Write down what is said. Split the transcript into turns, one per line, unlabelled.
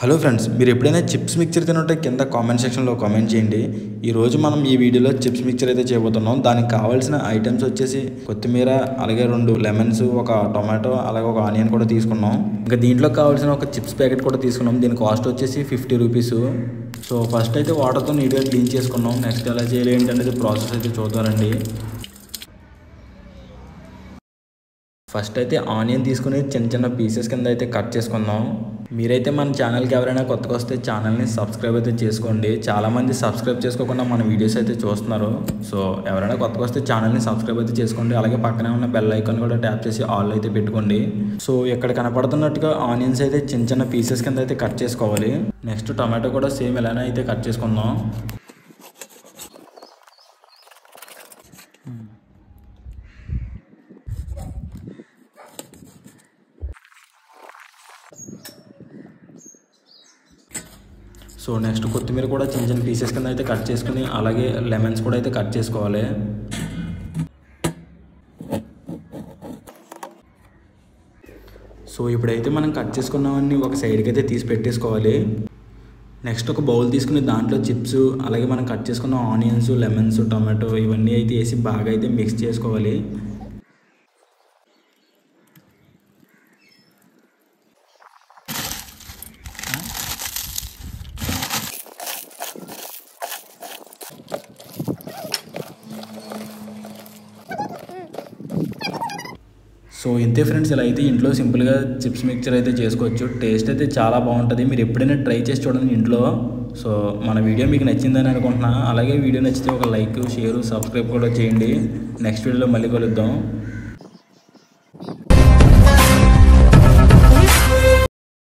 Hello friends, మీరు ఎప్పుడైనా chips mixture తినుంటే కింద కామెంట్ సెక్షన్లో కామెంట్ చేయండి. ఈరోజు మనం ఈ వీడియోలో చిప్స్ మిక్చర్ అయితే చేయబోతున్నాం. దానికి కావాల్సిన ఐటమ్స్ వచ్చేసి కొత్తిమీర, అలాగే 2 లెమన్స్, ఒక టొమాటో, అలాగే ఒక ఆనియన్ కూడా తీసుకున్నాం. ఇంకా దీంట్లో కావాల్సిన ఒక చిప్స్ ప్యాకెట్ కూడా తీసుకున్నాం. దీని కాస్ట్ వచ్చేసి 50 రూపీస్. సో ఫస్ట్ అయితే వాటర్తో నీట్గా క్లీన్ చేసుకున్నాం. నెక్స్ట్ ఎలా చేయాలి ఏంటనేది ప్రాసెస్ అయితే చూద్దామండి. ఫస్ట్ అయితే ఆనియన్ తీసుకుని చిన్న చిన్న పీసెస్ కింద అయితే కట్ చేసుకుందాం. మీరైతే మన ఛానల్కి ఎవరైనా కొత్తగా వస్తే ఛానల్ని సబ్స్క్రైబ్ అయితే చేసుకోండి. చాలామంది సబ్స్క్రైబ్ చేసుకోకుండా మన వీడియోస్ అయితే చూస్తున్నారు. సో ఎవరైనా కొత్తగా వస్తే ఛానల్ని సబ్స్క్రైబ్ అయితే చేసుకోండి. అలాగే పక్కనే ఉన్న బెల్ ఐకాన్ కూడా ట్యాప్ చేసి ఆల్ అయితే పెట్టుకోండి. సో ఇక్కడ కనపడుతున్నట్టుగా ఆనియన్స్ అయితే చిన్న చిన్న పీసెస్ కింద అయితే కట్ చేసుకోవాలి. నెక్స్ట్ టమాటో కూడా సేమ్ ఇలానే అయితే కట్ చేసుకుందాం. సో నెక్స్ట్ కొత్తిమీర కూడా చిన్న చిన్న పీసెస్ కింద అయితే కట్ చేసుకుని, అలాగే లెమన్స్ కూడా అయితే కట్ చేసుకోవాలి. సో ఇప్పుడైతే మనం కట్ చేసుకున్నవన్నీ ఒక సైడ్కి అయితే తీసి పెట్టేసుకోవాలి. నెక్స్ట్ ఒక బౌల్ తీసుకుని దాంట్లో చిప్స్, అలాగే మనం కట్ చేసుకున్న ఆనియన్స్, లెమన్స్, టొమాటో ఇవన్నీ అయితే వేసి బాగా అయితే మిక్స్ చేసుకోవాలి. సో ఇంతే ఫ్రెండ్స్, ఇలా అయితే ఇంట్లో సింపుల్గా చిప్స్ మిక్చర్ అయితే చేసుకోవచ్చు. టేస్ట్ అయితే చాలా బాగుంటుంది. మీరు ఎప్పుడైనా ట్రై చేసి చూడండి ఇంట్లో. సో మన వీడియో మీకు నచ్చిందని అనుకుంటున్నా. అలాగే వీడియో నచ్చితే ఒక లైక్, షేర్, సబ్స్క్రైబ్ కూడా చేయండి. నెక్స్ట్ వీడియోలో మళ్ళీ కలుద్దాం.